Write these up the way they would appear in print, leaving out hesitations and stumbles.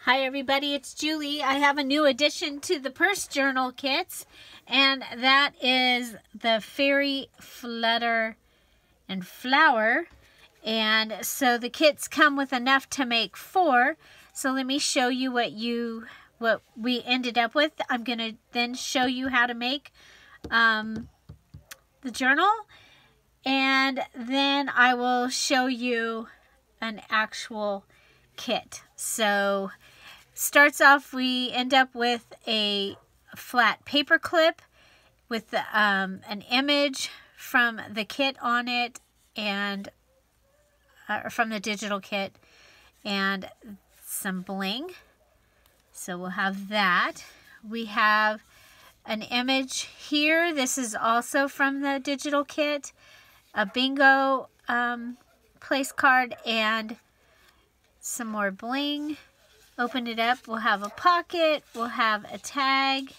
Hi everybody, it's Julie. I have a new addition to the purse journal kits, and that is the Fairy Flutter and Flower. And so the kits come with enough to make 4. So let me show you what we ended up with. I'm gonna then show you how to make the journal, and then I will show you an actual kit. So starts off, we end up with a flat paper clip with an image from the kit on it, and from the digital kit, and some bling. So we'll have that. We have an image here. This is also from the digital kit, a bingo place card, and some more bling. Open it up, we'll have a pocket, we'll have a tag,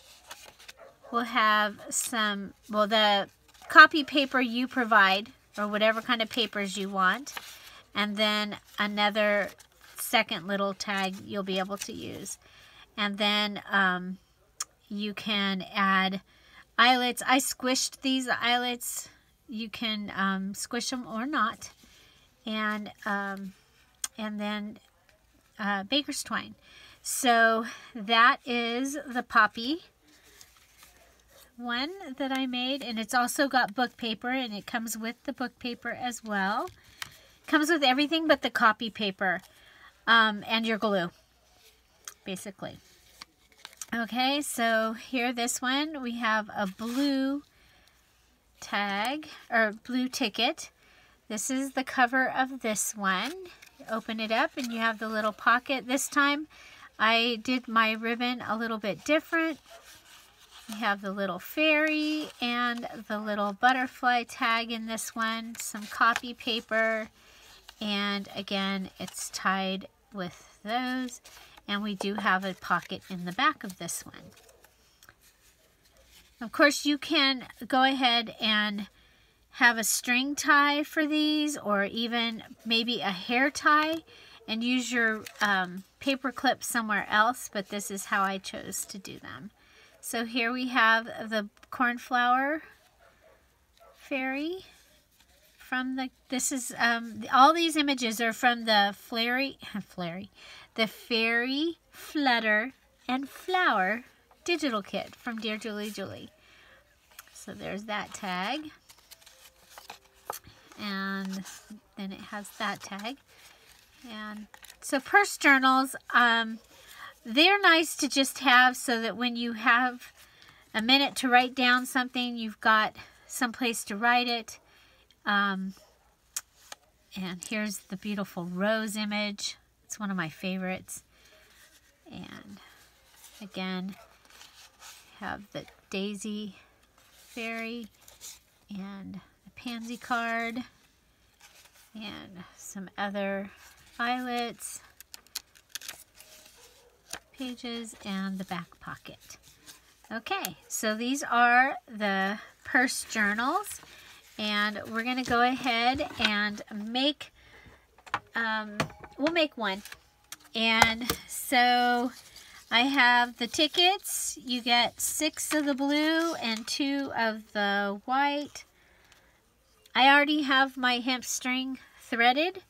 we'll have some, well, the copy paper you provide, or whatever kind of papers you want, and then another second little tag you'll be able to use. And then you can add eyelets. I squished these eyelets. You can squish them or not. And then baker's twine. So that is the poppy one that I made, and it's also got book paper, and it comes with the book paper as well. Comes with everything but the copy paper and your glue, basically. Okay, so here, this one, we have a blue tag, or blue ticket. This is the cover of this one. Open it up and you have the little pocket. This time I did my ribbon a little bit different. You have the little fairy and the little butterfly tag in this one, some copy paper, and again it's tied with those, and we do have a pocket in the back of this one. Of course, you can go ahead and have a string tie for these, or even maybe a hair tie, and use your paper clip somewhere else, but this is how I chose to do them. So here we have the cornflower fairy from the, this is, all these images are from the the Fairy Flutter and Flower digital kit from Dearjuliejulie. So there's that tag. And then it has that tag. And so purse journals, they're nice to just have so that when you have a minute to write down something, you've got someplace to write it. And here's the beautiful rose image. It's one of my favorites. And again, have the daisy fairy and pansy card, and some other eyelets, pages, and the back pocket. Okay, so these are the purse journals, and we're going to go ahead and make, we'll make one. And so I have the tickets. You get 6 of the blue and 2 of the white. I already have my hemp string threaded.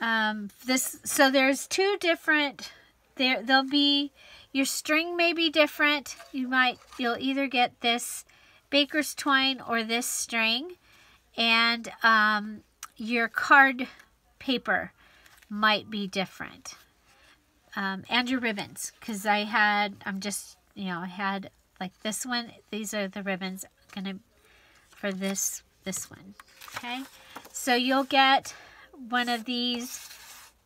So there's 2 different, there'll be, your string may be different. You'll either get this baker's twine or this string, and your card paper might be different. And your ribbons, because I had like this one, these are the ribbons for this one. Okay, so you'll get one of these,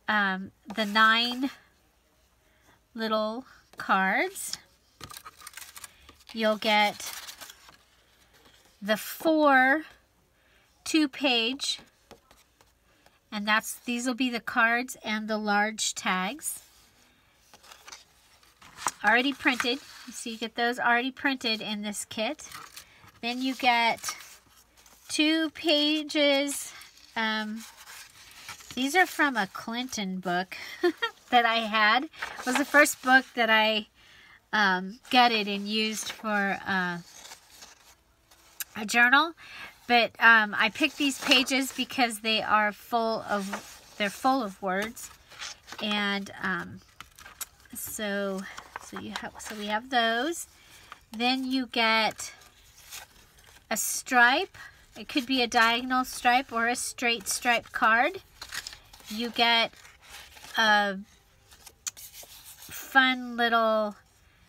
the 9 little cards. You'll get the 4 2-page, and these will be the cards and the large tags already printed. So you get those already printed in this kit. Then you get 2 pages. These are from a Clinton book that I had. It was the first book that I gutted and used for a journal. But I picked these pages because they are full of words. And so we have those. Then you get a stripe. It could be a diagonal stripe or a straight stripe card. You get a fun little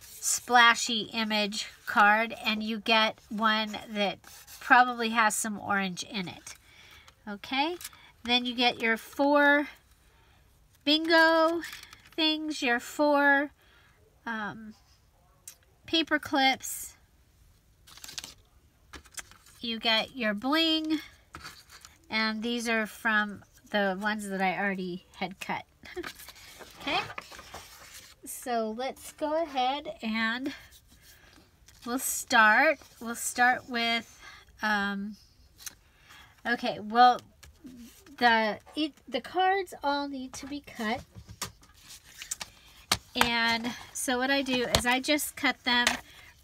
splashy image card, and you get one that probably has some orange in it. Okay, then you get your 4 bingo things, your 4 paper clips. You get your bling, and these are from the ones that I already had cut. Okay, so let's go ahead and we'll start with okay, well, the cards all need to be cut. And so what I do is I just cut them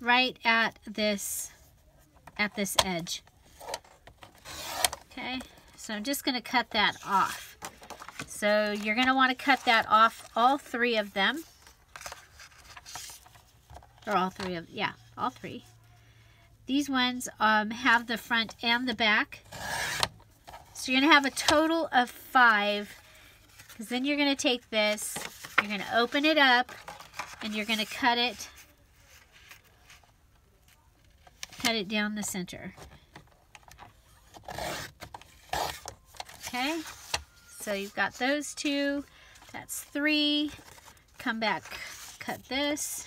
right at this edge. Okay, so I'm just going to cut that off. So you're going to want to cut that off, all 3 of them. Or all 3 of, yeah, all 3. These ones have the front and the back. So you're going to have a total of 5. Because then you're going to take this, you're going to open it up, and you're going to cut it down the center. Okay, so you've got those 2. That's 3. Come back, cut this.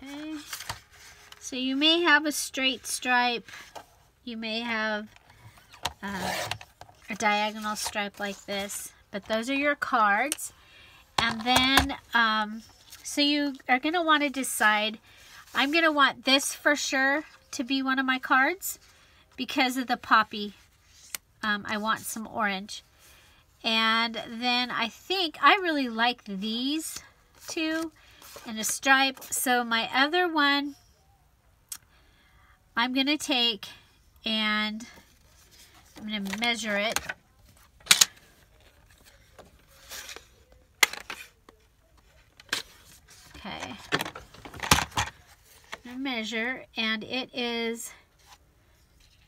Okay, so you may have a straight stripe. You may have a diagonal stripe like this, but those are your cards. And then so you are going to want to decide, I'm going to want this for sure to be one of my cards because of the poppy. I want some orange. And then I think I really like these 2 and a stripe. So my other one I'm going to take and I'm going to measure it. Okay. I'm going to measure, and it is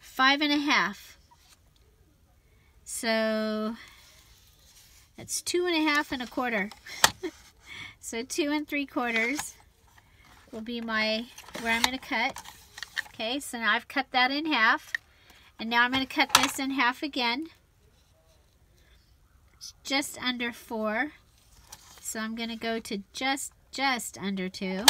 5.5. So that's 2.5 1/4. So 2 3/4 will be where I'm going to cut. Okay, so now I've cut that in half. And now I'm going to cut this in half again. It's just under 4. So I'm going to go to just under 2.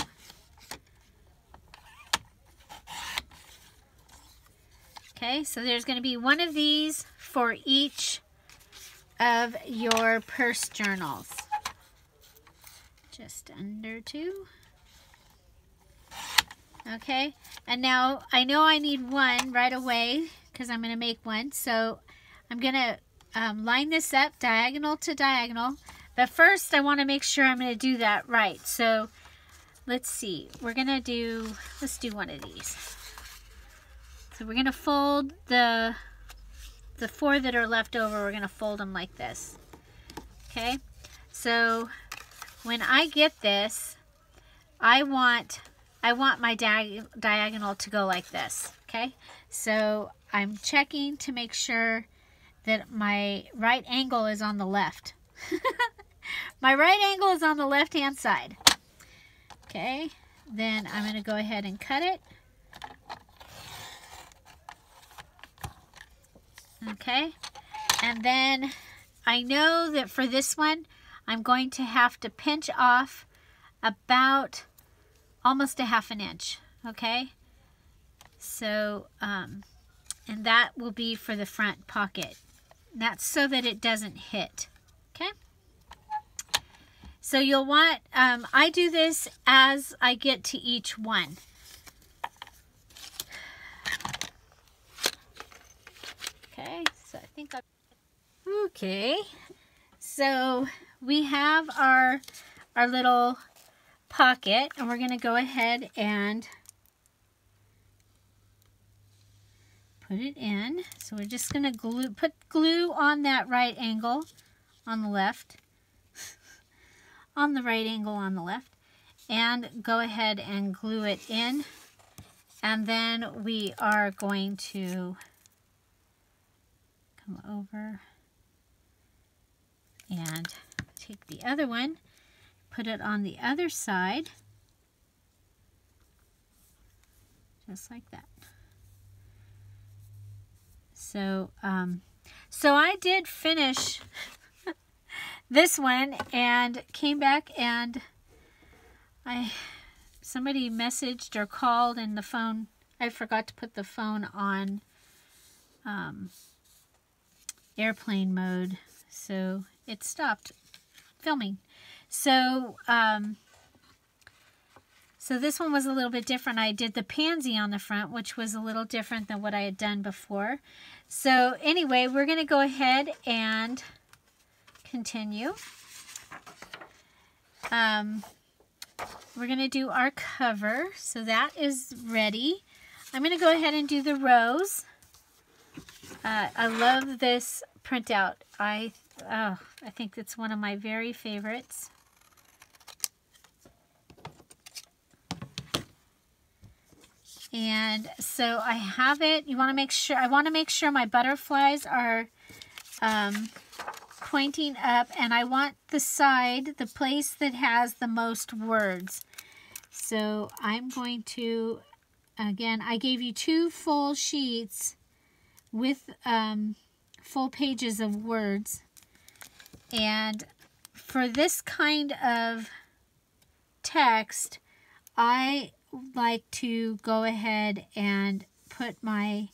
Okay, so there's going to be one of these for each of your purse journals. Just under 2. Okay, and now I know I need one right away because I'm going to make one. So I'm going to line this up diagonal to diagonal. But first I want to make sure I'm going to do that right. So let's see. Let's do one of these. So we're going to fold the 4 that are left over, we're going to fold them like this. Okay, so when I get this, I want my diagonal to go like this. Okay, so I'm checking to make sure that my right angle is on the left. My right angle is on the left hand side. Okay, then I'm going to go ahead and cut it. Okay, and then I know that for this one I'm going to have to pinch off about almost a 1/2 inch. Okay, so and that will be for the front pocket. That's so that it doesn't hit. Okay, So you'll want, I do this as I get to each one. Okay, so I think okay, so we have our little pocket, and we're going to go ahead and put it in. So we're just going to put glue on that right angle on the left, on the right angle on the left, and go ahead and glue it in. And then we are going to come over and take the other one, put it on the other side, just like that. So, so I did finish this one and came back, and somebody messaged or called, and the phone, I forgot to put the phone on airplane mode, so it stopped filming. So, so this one was a little bit different. I did the pansy on the front, which was a little different than what I had done before. So anyway, we're going to go ahead and continue. We're going to do our cover. So that is ready. I'm going to go ahead and do the rose. I love this printout. I think it's one of my very favorites. And so I have it. You want to make sure, I want to make sure my butterflies are pointing up, and I want the side, the place that has the most words. So I'm going to, again, I gave you 2 full sheets with full pages of words. And for this kind of text, I like to go ahead and put my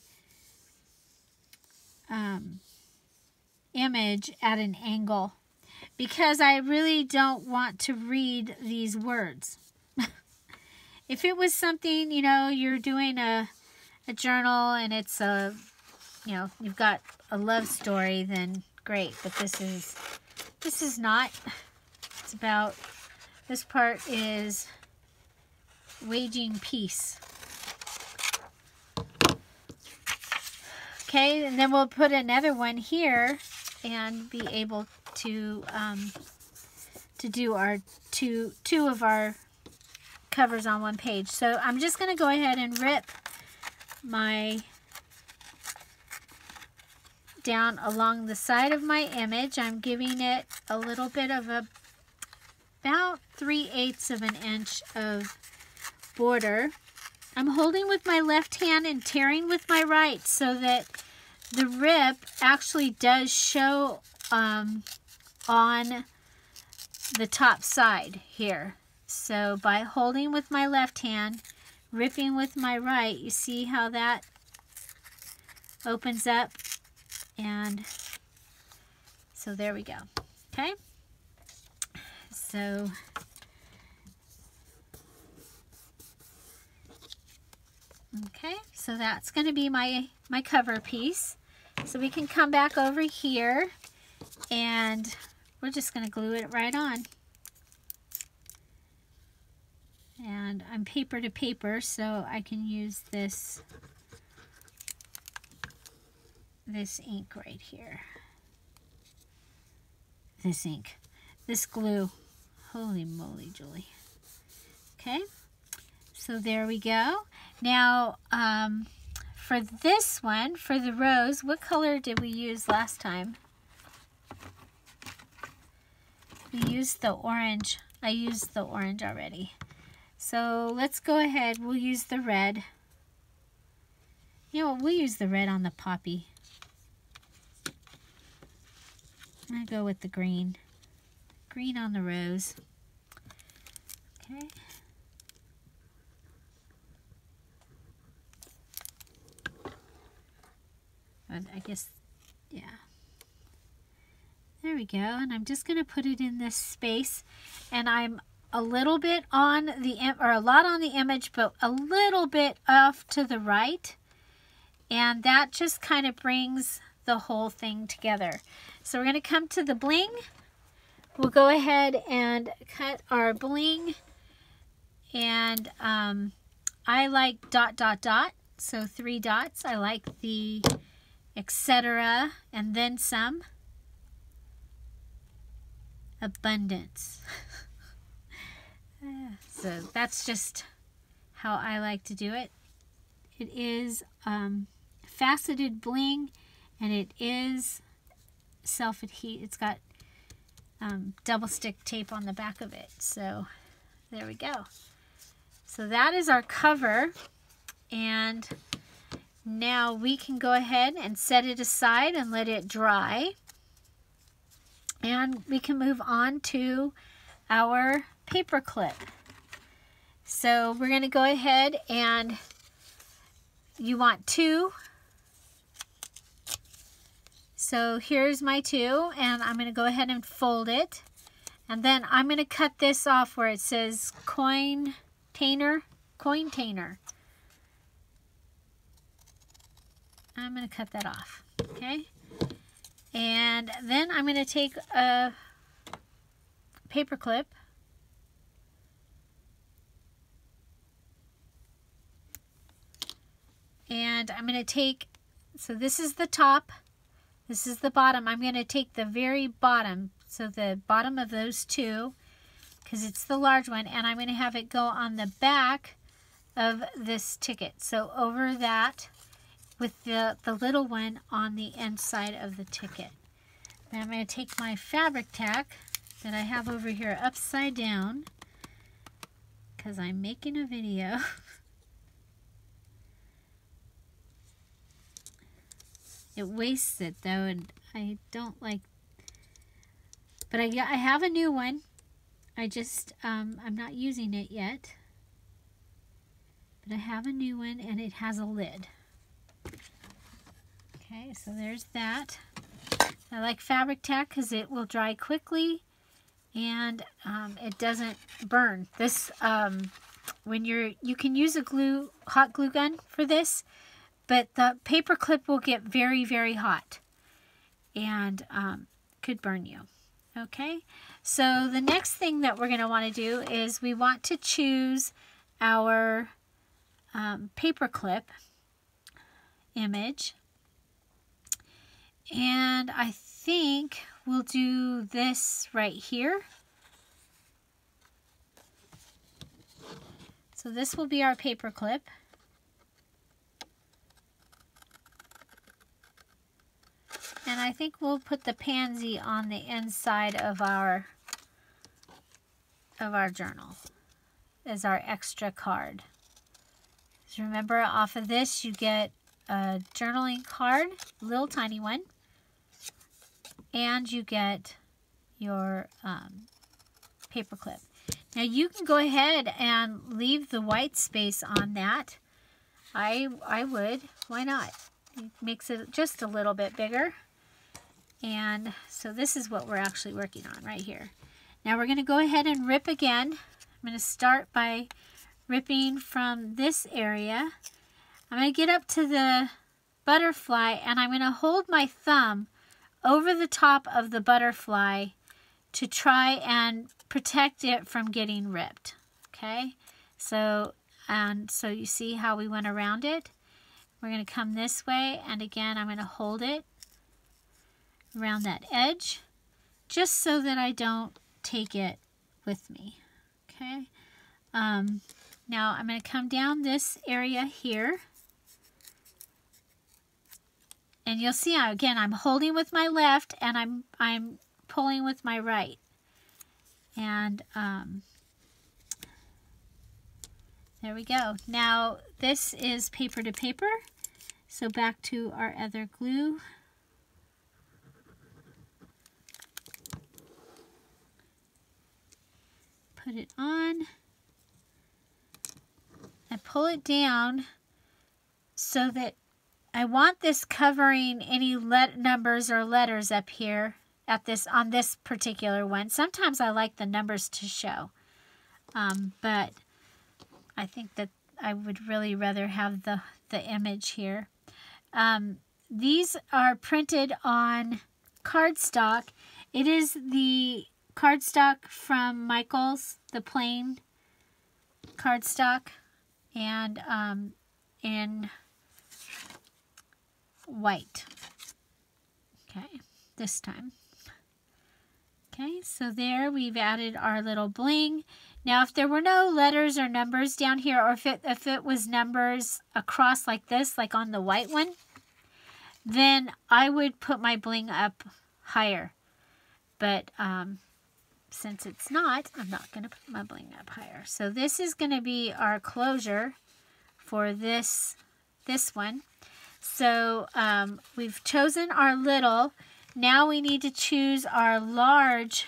image at an angle, because I really don't want to read these words. If it was something, you know, you're doing a journal and it's a, you know, you've got a love story, then great. But this is not. It's about, this part is waging peace. Okay, and then we'll put another one here and be able to do our two of our covers on one page. So I'm just going to go ahead and rip my down along the side of my image. I'm giving it a little bit of about 3/8 of an inch of border. I'm holding with my left hand and tearing with my right so that the rip actually does show on the top side here. So by holding with my left hand, ripping with my right, you see how that opens up, and so there we go. Okay, so that's going to be my cover piece. So we can come back over here, and we're just going to glue it right on. And I'm paper to paper, so I can use this ink right here. This ink, this glue. Holy moly, Julie. Okay, so there we go. Now, for this one, for the rose, what color did we use last time? We used the orange. I used the orange already. So let's go ahead. We'll use the red. You know what? We'll use the red on the poppy. I'm going to go with the green. Green on the rose. Okay. I guess, yeah. There we go. And I'm just going to put it in this space. And I'm a little bit on the, or a lot on the image, but a little bit off to the right. And that just kind of brings the whole thing together. So we're going to come to the bling. We'll go ahead and cut our bling. And I like dot, dot, dot. So 3 dots. I like the etc. and then some. Abundance. So that's just how I like to do it. It is faceted bling, and it is self-adhesive. It's got double stick tape on the back of it. So there we go. So that is our cover, and now we can go ahead and set it aside and let it dry. And we can move on to our paper clip. So we're going to go ahead, and you want 2. So here's my 2, and I'm going to go ahead and fold it. And then I'm going to cut this off where it says cointainer. I'm going to cut that off. Okay. And then I'm going to take a paper clip and I'm going to take, so this is the top, this is the bottom. I'm going to take the very bottom, so the bottom of those 2, because it's the large one, and I'm going to have it go on the back of this ticket. So over that, with the little one on the inside of the ticket. Now I'm going to take my fabric tack that I have over here upside down, because I'm making a video. It wastes it though, and I don't like, but I have a new one. I just, I'm not using it yet, but I have a new one, and it has a lid. Okay, so there's that. I like fabric tack because it will dry quickly, and it doesn't burn. This, when you can use a hot glue gun for this, but the paper clip will get very, very hot and could burn you. Okay, so the next thing that we're going to want to do is we want to choose our paper clip image. And I think we'll do this right here. So this will be our paper clip. And I think we'll put the pansy on the inside of our journal as our extra card. So remember, off of this you get a journaling card, a little tiny one, and you get your paper clip. Now you can go ahead and leave the white space on that. I would. Why not? It makes it just a little bit bigger. And so this is what we're actually working on right here. Now we're going to go ahead and rip again. I'm going to start by ripping from this area. I'm going to get up to the butterfly, and I'm going to hold my thumb over the top of the butterfly to try and protect it from getting ripped. Okay, so you see how we went around it. We're going to come this way, and again I'm going to hold it around that edge just so that I don't take it with me. Okay, now I'm going to come down this area here, and you'll see again I'm holding with my left and I'm pulling with my right. And there we go. Now this is paper to paper, so back to our other glue. Put it on. I pull it down so that I want this covering any numbers or letters up here at this on this particular one. Sometimes I like the numbers to show, but I think that I would really rather have the image here. These are printed on cardstock. It is the cardstock from Michaels, the plain cardstock, and in white. Okay, this time. Okay, so there we've added our little bling. Now, if there were no letters or numbers down here, or if it was numbers across like this, like on the white one, then I would put my bling up higher. But since it's not, I'm not going to put my bling up higher. So this is going to be our closure for this one. So we've chosen our little. Now we need to choose our large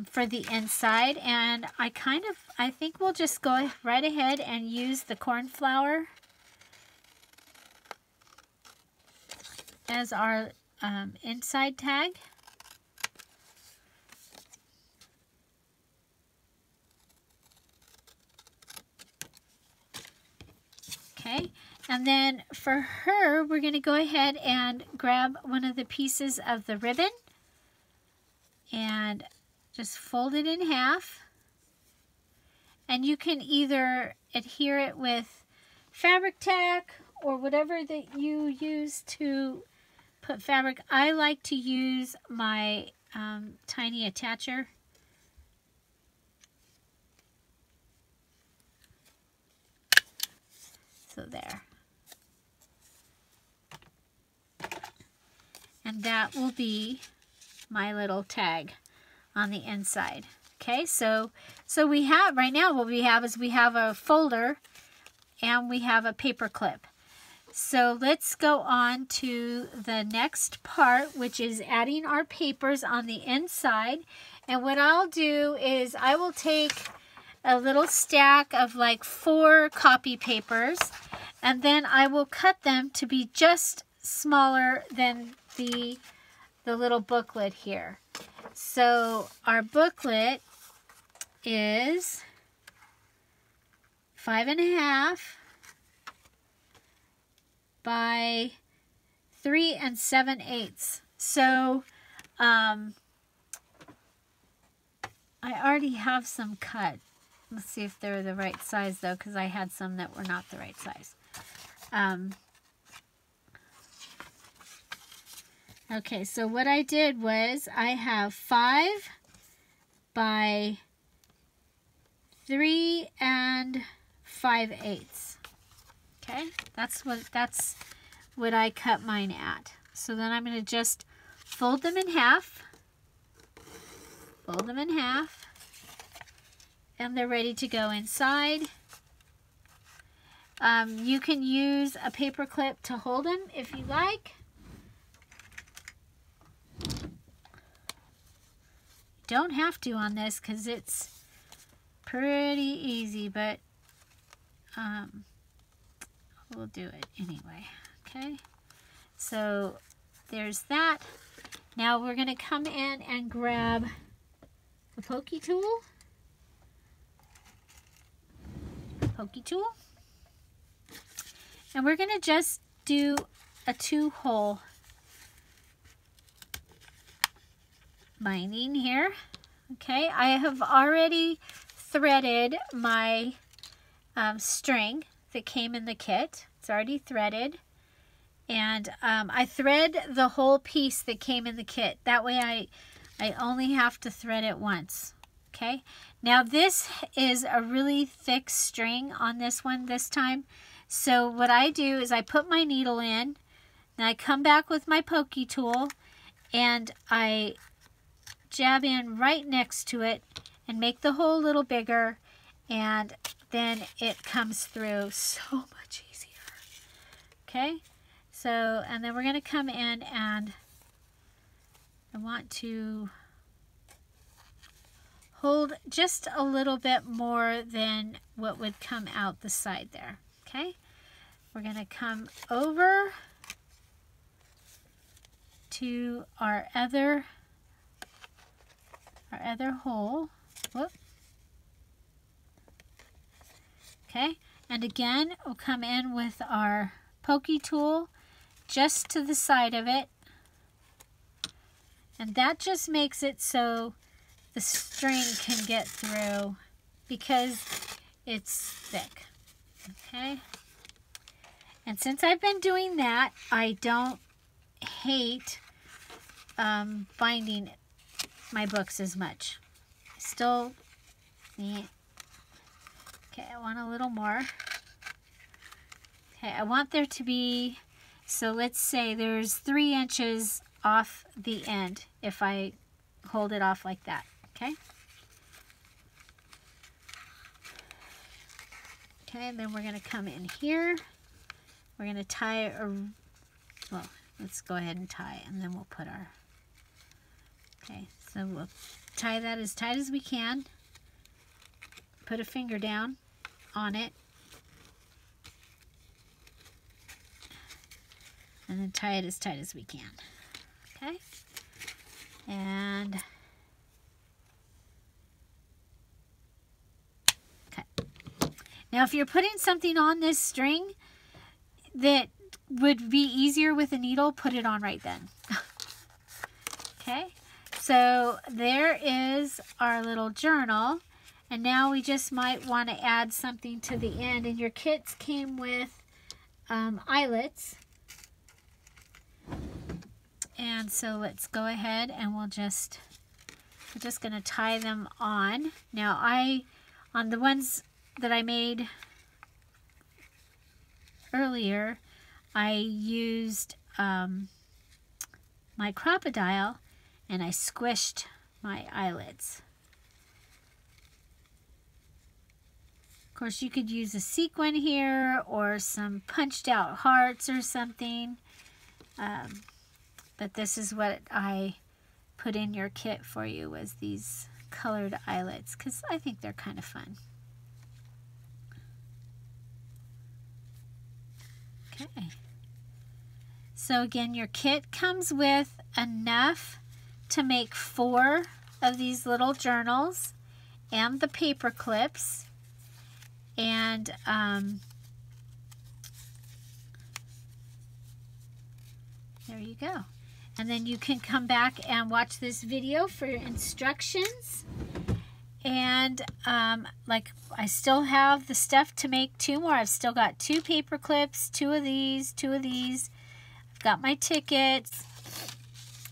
for the inside, and I think we'll just go right ahead and use the cornflower as our inside tag. Okay, and then for her, we're going to go ahead and grab one of the pieces of the ribbon and just fold it in half. And you can either adhere it with fabric tack or whatever that you use to put fabric. I like to use my tiny attacher. So there. And that will be my little tag on the inside. Okay, so we have, right now what we have is we have a folder and we have a paper clip. So let's go on to the next part, which is adding our papers on the inside. And what I'll do is I will take a little stack of like 4 copy papers, and then I will cut them to be just smaller than the little booklet here. So our booklet is 5.5 by 3 7/8. So I already have some cut. Let's see if they're the right size though, because I had some that were not the right size. Okay, so what I did was I have 5 by 3 5/8. Okay, that's what I cut mine at. So then I'm going to just fold them in half. Fold them in half. And they're ready to go inside. You can use a paper clip to hold them if you like. Don't have to on this because it's pretty easy, but we'll do it anyway. Okay, so there's that. Now we're going to come in and grab a pokey tool. And we're going to just do a 2-hole binding here. Okay, I have already threaded my string that came in the kit. It's already threaded, and I thread the whole piece that came in the kit. That way I only have to thread it once. Okay, now this is a really thick string on this one this time. So what I do is I put my needle in, and I come back with my pokey tool, and I jab in right next to it and make the hole a little bigger, and then it comes through so much easier. Okay, so, and then we're going to come in and I want to hold just a little bit more than what would come out the side there. Okay, we're going to come over to our other hole. Whoop. Okay, and again, we'll come in with our pokey tool just to the side of it. And that just makes it so the string can get through because it's thick. Okay. And since I've been doing that, I don't hate binding my books as much. Still neat. Okay, I want a little more. Okay, I want there to be, so let's say there's 3 inches off the end if I hold it off like that. Okay. Okay, and then we're going to come in here. We're going to tie, well, let's go ahead and tie, and then we'll put our, okay, so we'll tie that as tight as we can. Put a finger down on it. And then tie it as tight as we can. Okay? And okay. Now if you're putting something on this string that would be easier with a needle, put it on right then. Okay? So there is our little journal. And now we just might want to add something to the end. And your kits came with eyelets. And so let's go ahead and we're just going to tie them on. Now on the ones that I made earlier, I used my crocodile and I squished my eyelets. Of course, you could use a sequin here or some punched out hearts or something. But this is what I put in your kit for you, was these colored eyelets, because I think they're kind of fun. Okay. So again, your kit comes with enough to make 4 of these little journals and the paper clips. And there you go. And then you can come back and watch this video for instructions. And like I still have the stuff to make 2 more. I've still got 2 paper clips, 2 of these, 2 of these. I've got my tickets.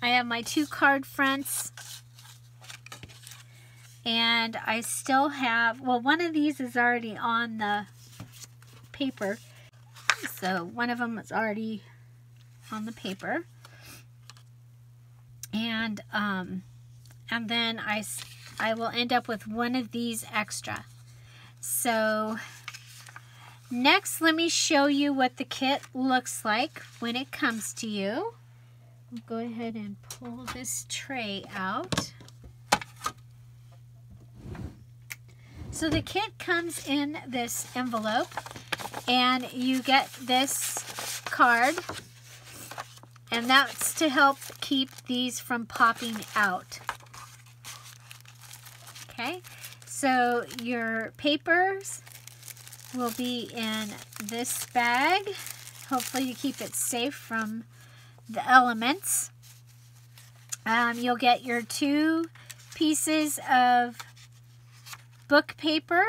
I have my 2 card fronts. And I still have, well, one of these is already on the paper. So one of them is already on the paper. And then I will end up with one of these extra. So next, let me show you what the kit looks like when it comes to you. I'll go ahead and pull this tray out. So the kit comes in this envelope, and you get this card, and that's to help keep these from popping out. Okay, so your papers will be in this bag. Hopefully you keep it safe from the elements. You'll get your 2 pieces of book paper.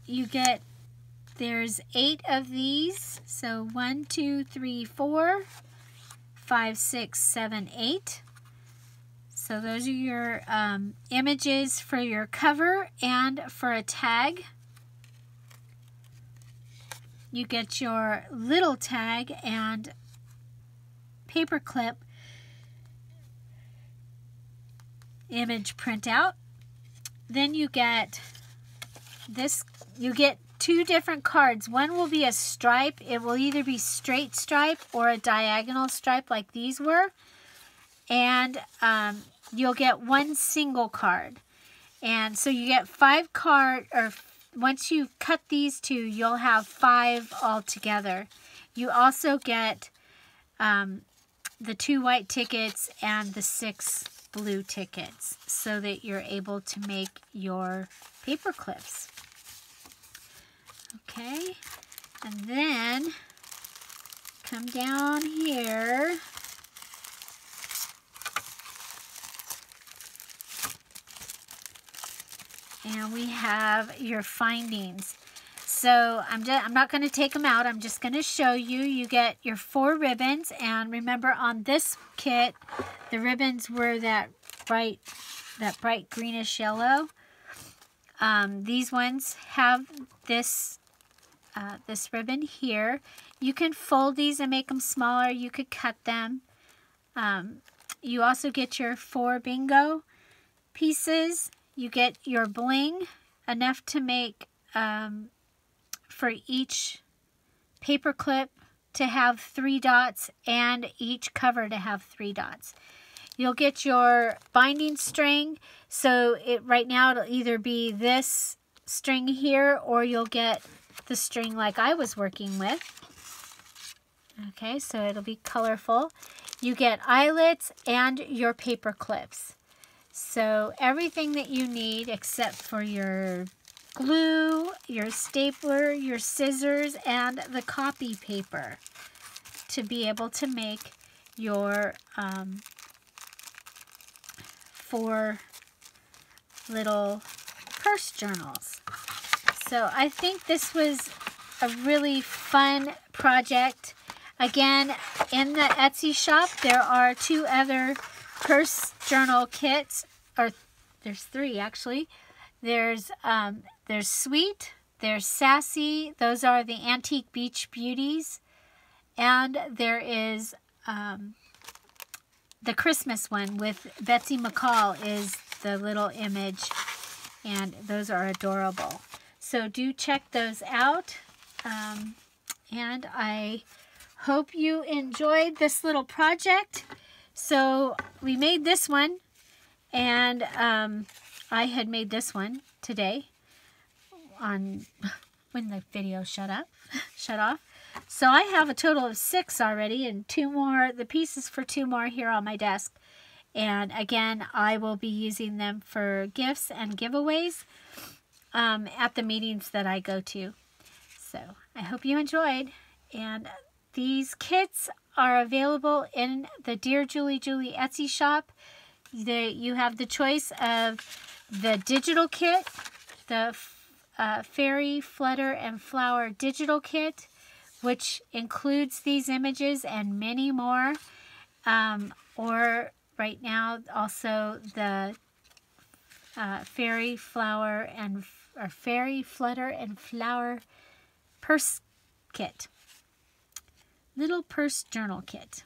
You get, there's 8 of these, so 1, 2, 3, 4, 5, 6, 7, 8. So those are your images for your cover and for a tag. You get your little tag and paper clip image printout. Then you get this, you get 2 different cards. One will be a stripe. It will either be straight stripe or a diagonal stripe like these were. And you'll get 1 single card. And so you get 5 cards, or once you cut these 2, you'll have 5 altogether. You also get the 2 white tickets and the 6 blue tickets so that you're able to make your paper clips. Okay, and then come down here. And we have your findings. So I'm not going to take them out. I'm just going to show you. You get your 4 ribbons. And remember, on this kit, the ribbons were that bright greenish yellow. These ones have this ribbon here. You can fold these and make them smaller. You could cut them. You also get your 4 bingo pieces. You get your bling, enough to make for each paper clip to have 3 dots and each cover to have 3 dots. You'll get your binding string. So right now it'll either be this string here, or you'll get the string like I was working with. Okay, so it'll be colorful. You get eyelets and your paper clips. So everything that you need except for your glue, your stapler, your scissors, and the copy paper to be able to make your 4 little purse journals. So I think this was a really fun project. Again, in the Etsy shop, there are 2 other purse journal kits, or there's 3 actually. There's Sweet, there's Sassy, those are the Antique Beach Beauties, and there is the Christmas one with Betsy McCall is the little image, and those are adorable. So do check those out, and I hope you enjoyed this little project. So we made this one, and I had made this one today on when the video shut off. So I have a total of 6 already, and 2 more, the pieces for 2 more here on my desk. And again, I will be using them for gifts and giveaways at the meetings that I go to. So I hope you enjoyed, and these kits are available in the Dearjuliejulie Etsy shop. You have the choice of the digital kit, the Fairy, Flutter, and Flower digital kit, which includes these images and many more. Or right now, also the Fairy, Flutter, and Flower purse kit. Little purse journal kit.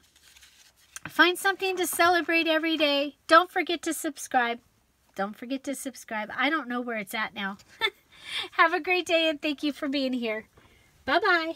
Find something to celebrate every day. Don't forget to subscribe. Don't forget to subscribe. I don't know where it's at now. Have a great day, and thank you for being here. Bye-bye.